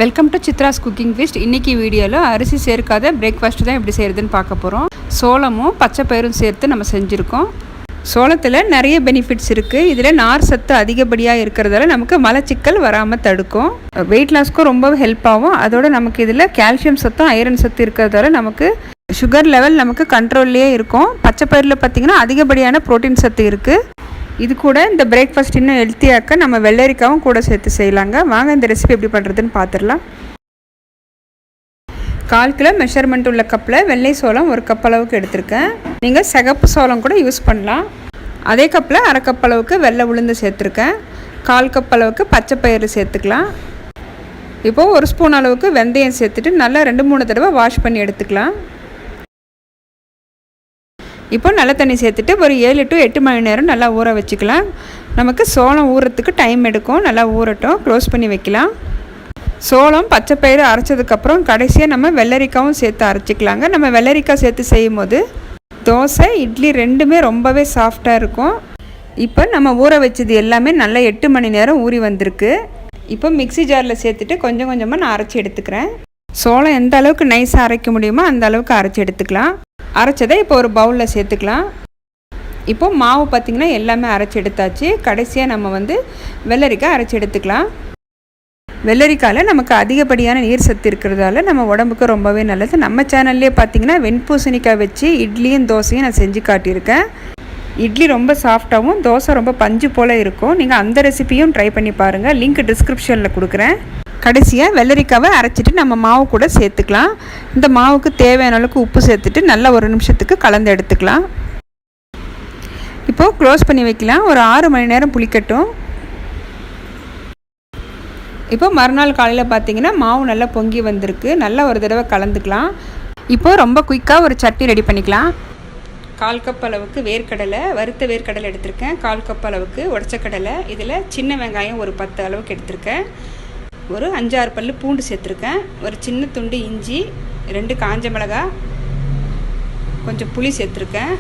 Welcome to Chitra's cooking feast. இன்றைக்கி வீடியோவில் அரிசி சேர்க்காத பிரேக்ஃபாஸ்ட் தான் எப்படி செய்கிறதுன்னு பார்க்க போகிறோம். சோளமும் பச்சை பயிரும் சேர்த்து நம்ம செஞ்சுருக்கோம். சோளத்தில் நிறைய பெனிஃபிட்ஸ் இருக்குது. இதில் நார் சத்து அதிகப்படியாக இருக்கிறதால நமக்கு மலச்சிக்கல் வராமல் தடுக்கும். வெயிட் லாஸ்க்கும் ரொம்ப ஹெல்ப் ஆகும். அதோடு நமக்கு இதில் கால்சியம் சத்தும் ஐரன் சத்து இருக்கிறதால நமக்கு சுகர் லெவல் நமக்கு கண்ட்ரோல்லையே இருக்கும். பச்சை பயிரில் பார்த்திங்கன்னா அதிகப்படியான ப்ரோட்டீன் சத்து இருக்குது. இது கூட இந்த பிரேக்ஃபாஸ்ட் இன்னும் ஹெல்த்தியாக்க நம்ம வெள்ளரிக்காவும் கூட சேர்த்து செய்யலாங்க. வாங்க இந்த ரெசிபி எப்படி பண்ணுறதுன்னு பார்த்துடலாம். 1/4 கிலோ மெஷர்மெண்ட் உள்ள கப்பில் வெள்ளை சோளம் 1 கப் அளவுக்கு எடுத்திருக்கேன். நீங்கள் சிகப்பு சோளம் கூட யூஸ் பண்ணலாம். அதே கப்பில் 1/2 கப் அளவுக்கு வெள்ளை உளுந்து சேர்த்துருக்கேன். 1/4 கப் அளவுக்கு பச்சை பயிறு சேர்த்துக்கலாம். இப்போது 1 ஸ்பூன் அளவுக்கு வெந்தயம் சேர்த்துட்டு நல்லா 2-3 தடவை வாஷ் பண்ணி எடுத்துக்கலாம். இப்போ நல்ல தண்ணி சேர்த்துட்டு ஒரு 7 to 8 மணி நேரம் நல்லா ஊற வச்சுக்கலாம். நமக்கு சோளம் ஊறத்துக்கு டைம் எடுக்கும். நல்லா ஊறட்டும். க்ளோஸ் பண்ணி வைக்கலாம். சோளம் பச்சை பயிறு அரைச்சதுக்கப்புறம் கடைசியாக நம்ம வெள்ளரிக்காவும் சேர்த்து அரைச்சிக்கலாங்க. நம்ம வெள்ளரிக்காய் சேர்த்து செய்யும் போது தோசை இட்லி ரெண்டுமே ரொம்பவே சாஃப்டாக இருக்கும். இப்போ நம்ம ஊற வச்சது எல்லாமே நல்லா 8 மணி நேரம் ஊறி வந்திருக்கு. இப்போ மிக்ஸி ஜாரில் சேர்த்துட்டு கொஞ்சம் கொஞ்சமாக நான் அரைச்சி எடுத்துக்கிறேன். சோளம் எந்த அளவுக்கு நைஸாக அரைக்க முடியுமோ அந்த அளவுக்கு அரைச்சி எடுத்துக்கலாம். அரைச்சதை இப்போ ஒரு பவுலில் சேர்த்துக்கலாம். இப்போது மாவு பார்த்திங்கன்னா எல்லாமே அரைச்சி எடுத்தாச்சு. கடைசியாக நம்ம வெள்ளரிக்காய் அரைச்சி எடுத்துக்கலாம். வெள்ளரிக்காயில் நமக்கு அதிகப்படியான நீர் சத்து இருக்கிறதால நம்ம உடம்புக்கு ரொம்பவே நல்லது. நம்ம சேனல்லே பார்த்திங்கன்னா வெண்பூசணிக்காய் வச்சு இட்லியும் தோசையும் நான் செஞ்சு காட்டியிருக்கேன். இட்லி ரொம்ப சாஃப்டாகவும் தோசை ரொம்ப பஞ்சு போல் இருக்கும். நீங்கள் அந்த ரெசிபியும் ட்ரை பண்ணி பாருங்கள். லிங்க் டிஸ்கிரிப்ஷனில் கொடுக்குறேன். கடைசியாக வெள்ளரிக்காவை அரைச்சிட்டு நம்ம மாவு கூட சேர்த்துக்கலாம். இந்த மாவுக்கு தேவையான அளவுக்கு உப்பு சேர்த்துட்டு நல்லா 1 நிமிஷத்துக்கு கலந்து எடுத்துக்கலாம். இப்போது க்ளோஸ் பண்ணி வைக்கலாம். ஒரு 6 மணி நேரம் புளிக்கட்டும். இப்போ மறுநாள் காலையில் பார்த்திங்கன்னா மாவு நல்லா பொங்கி வந்திருக்கு. நல்லா ஒரு தடவை கலந்துக்கலாம். இப்போது ரொம்ப குயிக்காக ஒரு சட்னி ரெடி பண்ணிக்கலாம். 1/4 கப் அளவுக்கு வேர்க்கடலை, வறுத்த வேர்க்கடலை எடுத்திருக்கேன். 1/4 கப் அளவுக்கு உடச்ச கடலை, இதில் சின்ன வெங்காயம் ஒரு 10 அளவுக்கு எடுத்திருக்கேன். ஒரு 5-6 பல்லு பூண்டு சேர்த்துருக்கேன். ஒரு சின்ன துண்டு இஞ்சி, 2 காஞ்ச மிளகாய், கொஞ்சம் புளி சேர்த்துருக்கேன்.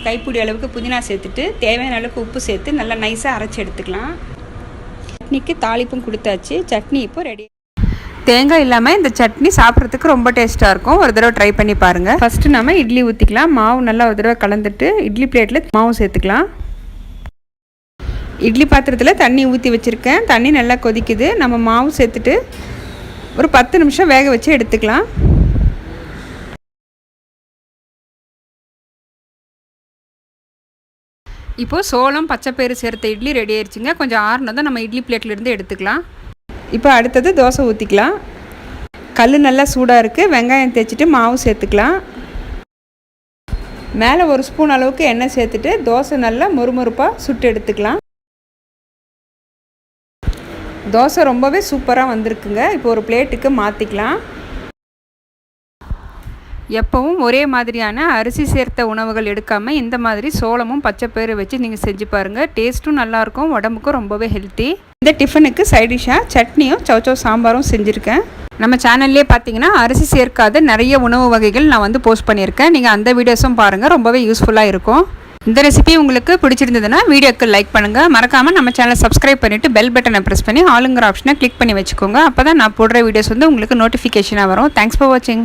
கைப்பிடி அளவுக்கு புதினா சேர்த்துட்டு தேவையான அளவுக்கு உப்பு சேர்த்து நல்லா நைஸாக அரைச்சி எடுத்துக்கலாம். சட்னிக்கு தாளிப்பும் கொடுத்தாச்சு. சட்னி இப்போ ரெடி. தேங்காய் இல்லாமல் இந்த சட்னி சாப்பிட்றதுக்கு ரொம்ப டேஸ்ட்டாக இருக்கும். ஒரு தடவை ட்ரை பண்ணி பாருங்கள். ஃபஸ்ட்டு நம்ம இட்லி ஊற்றிக்கலாம். மாவு நல்லா ஒரு தடவை கலந்துட்டு இட்லி பிளேட்டில் மாவு சேர்த்துக்கலாம். இட்லி பாத்திரத்தில் தண்ணி ஊற்றி வச்சுருக்கேன். தண்ணி நல்லா கொதிக்குது. நம்ம மாவு சேர்த்துட்டு ஒரு 10 நிமிஷம் வேக வச்சு எடுத்துக்கலாம். இப்போது சோளம் பச்சை பயிறு சேர்த்த இட்லி ரெடி ஆயிடுச்சுங்க. கொஞ்சம் ஆறுனதான் நம்ம இட்லி பிளேட்லேருந்து எடுத்துக்கலாம். இப்போ அடுத்தது தோசை ஊற்றிக்கலாம். கல் நல்லா சூடாக இருக்குது. வெங்காயம் தேய்ச்சிட்டு மாவு சேர்த்துக்கலாம். மேலே 1 ஸ்பூன் அளவுக்கு எண்ணெய் சேர்த்துட்டு தோசை நல்லா மொறுமொறுப்பாக சுட்டு எடுத்துக்கலாம். தோசை ரொம்பவே சூப்பராக வந்திருக்குங்க. இப்போ ஒரு பிளேட்டுக்கு மாற்றிக்கலாம். எப்பவும் ஒரே மாதிரியான அரிசி சேர்த்த உணவுகள் எடுக்காமல் இந்த மாதிரி சோளமும் பச்சை பயிறு வச்சு நீங்கள் செஞ்சு பாருங்கள். டேஸ்ட்டும் நல்லாயிருக்கும், உடம்புக்கும் ரொம்பவே ஹெல்த்தி. இந்த டிஃபனுக்கு சைடிஷாக சட்னியும் சௌச்சௌ சாம்பாரும் செஞ்சுருக்கேன். நம்ம சேனல்லே பார்த்தீங்கன்னா அரிசி சேர்க்காத நிறைய உணவு வகைகள் நான் போஸ்ட் பண்ணியிருக்கேன். நீங்கள் அந்த வீடியோஸும் பாருங்கள். ரொம்பவே யூஸ்ஃபுல்லாக இருக்கும். இந்த ரெசிபி உங்களுக்கு பிடிச்சிருந்ததுன்னா வீடியோக்கு லைக் பண்ணுங்கள். மறக்காமல் நம்ம சேனலை சப்ஸ்கிரைப் பண்ணிவிட்டு பெல் பட்டனை ப்ரெஸ் பண்ணி ஆளுங்கிற ஆப்ஷனை கிளிக் பண்ணி வச்சுக்கோங்க. அப்போ தான் நான் போடுற வீடியோஸ் உங்களுக்கு நோட்டிஃபிகேஷனாக வரும். தேங்க்ஸ் ஃபார் வாட்சிங்.